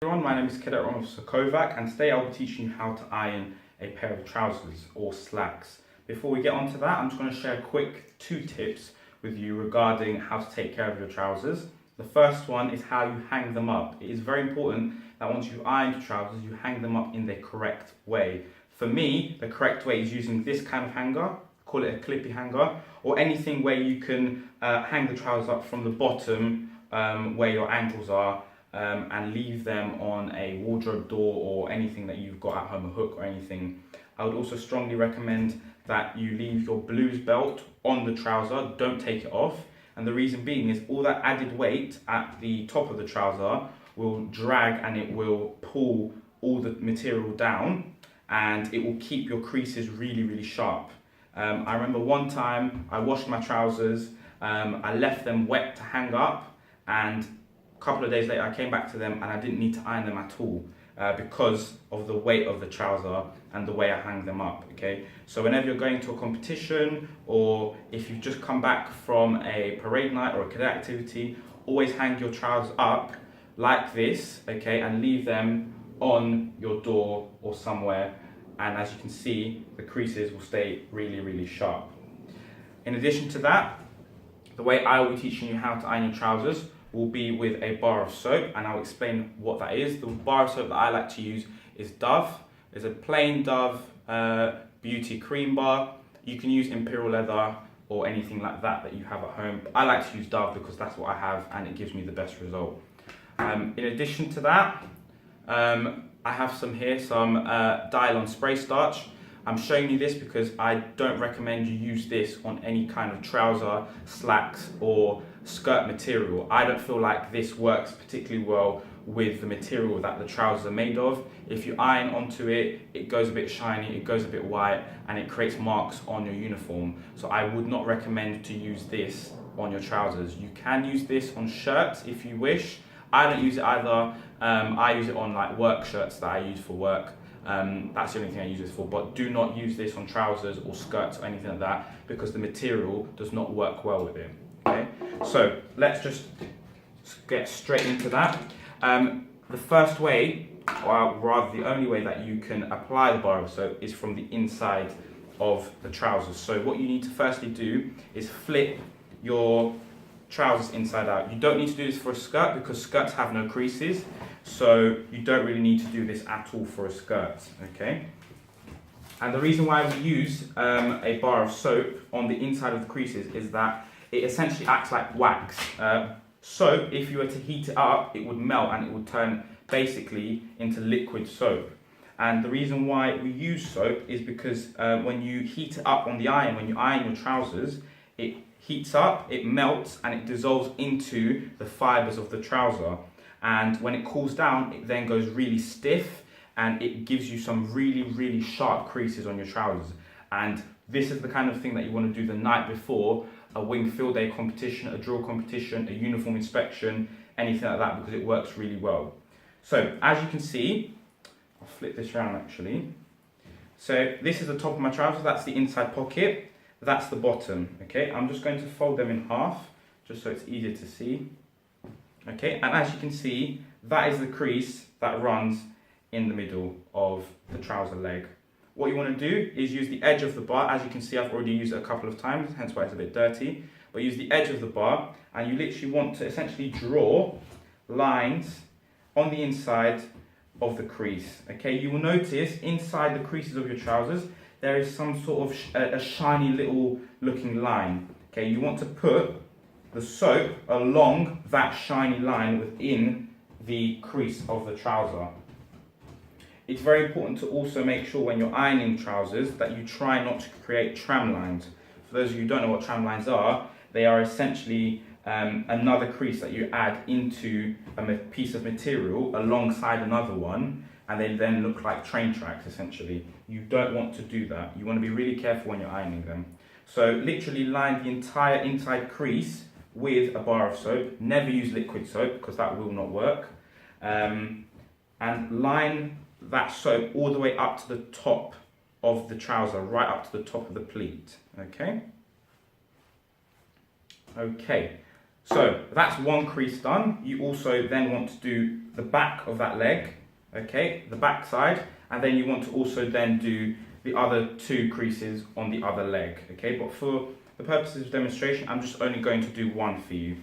Everyone, my name is Cadet Officer Kovac, and today I'll be teaching you how to iron a pair of trousers or slacks. Before we get onto that, I'm just going to share quick 2 tips with you regarding how to take care of your trousers. The first one is how you hang them up. It is very important that once you've ironed your trousers, you hang them up in the correct way. For me, the correct way is using this kind of hanger, call it a clippy hanger, or anything where you can hang the trousers up from the bottom where your ankles are. And leave them on a wardrobe door or anything that you've got at home, a hook or anything. I would also strongly recommend that you leave your blues belt on the trouser, don't take it off. And the reason being is all that added weight at the top of the trouser will drag and it will pull all the material down, and it will keep your creases really sharp. I remember one time I washed my trousers, I left them wet to hang up, and a couple of days later I came back to them and I didn't need to iron them at all because of the weight of the trouser and the way I hang them up. Okay, so whenever you're going to a competition, or if you've just come back from a parade night or a cadet activity, always hang your trousers up like this, okay, and leave them on your door or somewhere, and as you can see, the creases will stay really sharp. In addition to that, the way I will be teaching you how to iron your trousers will be with a bar of soap, and I'll explain what that is. The bar of soap that I like to use is Dove. It's a plain Dove beauty cream bar. You can use Imperial Leather or anything like that you have at home. I like to use Dove because that's what I have and it gives me the best result. In addition to that, I have some Dial-On spray starch. I'm showing you this because I don't recommend you use this on any kind of trouser, slacks or skirt material. I don't feel like this works particularly well with the material that the trousers are made of. If you iron onto it, it goes a bit shiny, it goes a bit white, and it creates marks on your uniform. So I would not recommend to use this on your trousers. You can use this on shirts if you wish. I don't use it either. I use it on like work shirts that I use for work. That's the only thing I use this for, but do not use this on trousers or skirts or anything like that because the material does not work well with it. Okay, so let's just get straight into that. The first way, or rather the only way that you can apply the bar of soap is from the inside of the trousers. So what you need to firstly do is flip your trousers inside out. You don't need to do this for a skirt because skirts have no creases, so you don't really need to do this at all for a skirt, okay? And the reason why we use a bar of soap on the inside of the creases is that it essentially acts like wax. Soap, if you were to heat it up, it would melt and it would turn basically into liquid soap. And the reason why we use soap is because when you heat it up on the iron, when you iron your trousers, it heats up, it melts, and it dissolves into the fibers of the trouser. And when it cools down, it then goes really stiff and it gives you some really sharp creases on your trousers. And this is the kind of thing that you want to do the night before a wing field day competition, a drill competition, a uniform inspection, anything like that, because it works really well. So as you can see, I'll flip this around actually. So this is the top of my trousers, that's the inside pocket, that's the bottom, okay? I'm just going to fold them in half, just so it's easier to see. Okay, and as you can see, that is the crease that runs in the middle of the trouser leg. What you want to do is use the edge of the bar. As you can see, I've already used it a couple of times, hence why it's a bit dirty. But use the edge of the bar, and you literally want to essentially draw lines on the inside of the crease. Okay, you will notice inside the creases of your trousers, there is some sort of a shiny little looking line. Okay, you want to put the soap along that shiny line within the crease of the trouser. It's very important to also make sure when you're ironing trousers that you try not to create tram lines. For those of you who don't know what tram lines are, they are essentially another crease that you add into a piece of material alongside another one, and they then look like train tracks essentially. You don't want to do that. You want to be really careful when you're ironing them. So literally line the entire inside crease with a bar of soap. Never use liquid soap because that will not work. And line that soap all the way up to the top of the trouser, right up to the top of the pleat. Okay. So that's one crease done. You also then want to do the back of that leg, okay, the back side, and then you want to also then do the other 2 creases on the other leg, okay? But for the purposes of demonstration, I'm just only going to do one for you.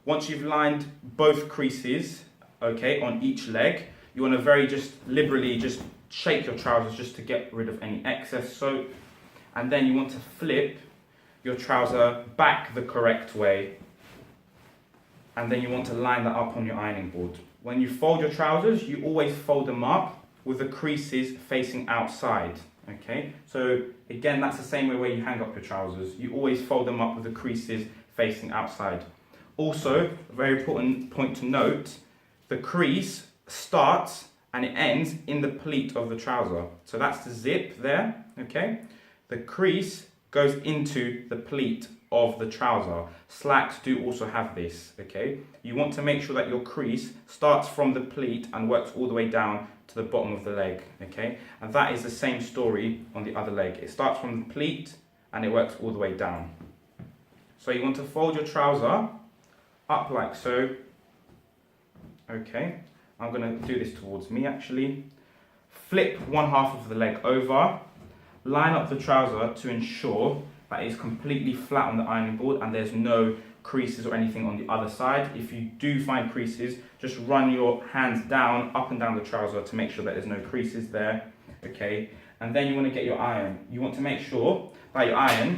Once you've lined both creases, okay, on each leg, you want to very just liberally just shake your trousers just to get rid of any excess soap, and then you want to flip your trouser back the correct way, and then you want to line that up on your ironing board. When you fold your trousers, you always fold them up with the creases facing outside, okay? So again, that's the same way where you hang up your trousers. You always fold them up with the creases facing outside. Also, a very important point to note, the crease starts and it ends in the pleat of the trouser. So that's the zip there, okay? The crease goes into the pleat of the trouser. Slacks do also have this, okay? You want to make sure that your crease starts from the pleat and works all the way down to the bottom of the leg, okay? And that is the same story on the other leg. It starts from the pleat and it works all the way down. So you want to fold your trouser up like so, okay? I'm gonna do this towards me actually. Flip one half of the leg over, line up the trouser to ensure that it's completely flat on the ironing board and there's no creases or anything on the other side. If you do find creases, just run your hands down, up and down the trouser to make sure that there's no creases there, okay? And then you want to get your iron. You want to make sure that your iron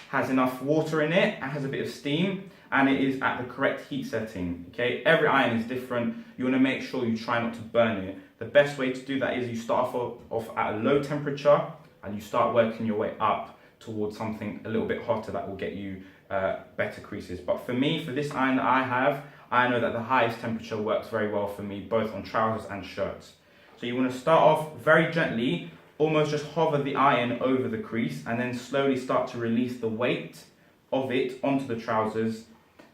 has enough water in it, and has a bit of steam, and it is at the correct heat setting, okay? Every iron is different. You want to make sure you try not to burn it. The best way to do that is you start off at a low temperature and you start working your way up towards something a little bit hotter that will get you better creases. But for me, for this iron that I have, I know that the highest temperature works very well for me, both on trousers and shirts. So you want to start off very gently, almost just hover the iron over the crease, and then slowly start to release the weight of it onto the trousers,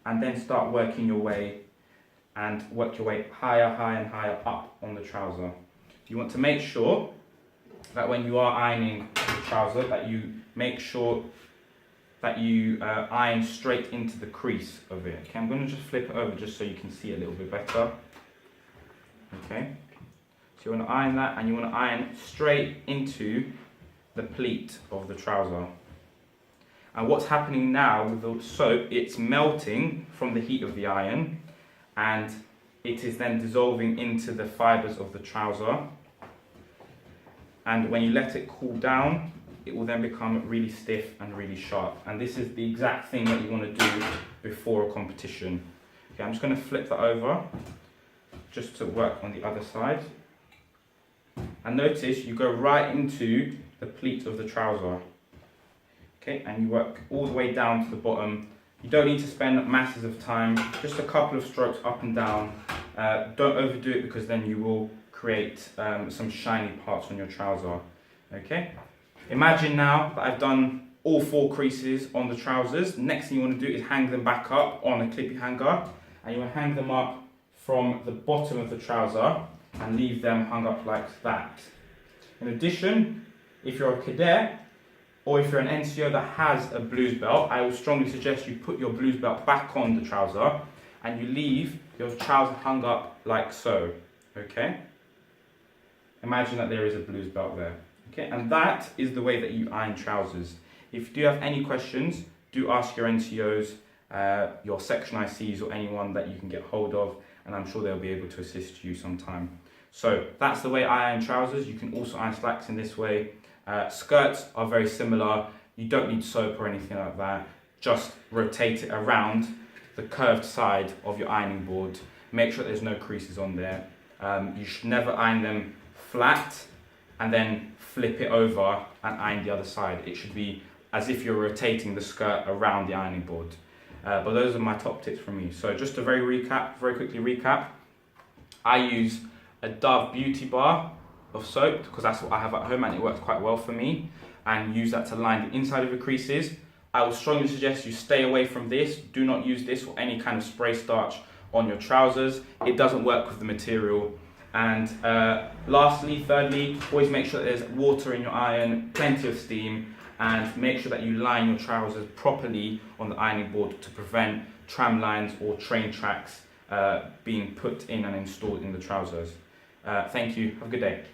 and then start working your way and work your way higher, higher and higher up on the trouser. You want to make sure that when you are ironing the trouser, that you make sure that you iron straight into the crease of it. Okay, I'm going to just flip it over just so you can see a little bit better. Okay, so you want to iron that, and you want to iron straight into the pleat of the trouser. And what's happening now with the soap, it's melting from the heat of the iron, and it is then dissolving into the fibres of the trouser. And when you let it cool down, it will then become really stiff and really sharp. And this is the exact thing that you want to do before a competition. Okay, I'm just going to flip that over just to work on the other side. And notice you go right into the pleat of the trouser. Okay, and you work all the way down to the bottom. You don't need to spend masses of time, just a couple of strokes up and down. Don't overdo it, because then you will create some shiny parts on your trouser. Okay, imagine now that I've done all 4 creases on the trousers. Next thing you want to do is hang them back up on a clippy hanger, and you want to hang them up from the bottom of the trouser and leave them hung up like that. In addition, if you're a cadet or if you're an NCO that has a blues belt, I will strongly suggest you put your blues belt back on the trouser and you leave your trouser hung up like so, okay? Imagine that there is a blues belt there, okay? And that is the way that you iron trousers. If you do have any questions, do ask your NCOs, your section ICs, or anyone that you can get hold of, and I'm sure they'll be able to assist you sometime. So that's the way I iron trousers. You can also iron slacks in this way. Skirts are very similar. You don't need soap or anything like that. Just rotate it around the curved side of your ironing board. Make sure there's no creases on there. You should never iron them flat and then flip it over and iron the other side. It should be as if you're rotating the skirt around the ironing board. But those are my top tips from me. So just to very quickly recap, I use a Dove Beauty Bar of soap because that's what I have at home and it works quite well for me, and use that to line the inside of your creases. I would strongly suggest you stay away from this. Do not use this or any kind of spray starch on your trousers. It doesn't work with the material. And thirdly, always make sure that there's water in your iron, plenty of steam, and make sure that you line your trousers properly on the ironing board to prevent tram lines or train tracks being put in and installed in the trousers. Thank you. Have a good day.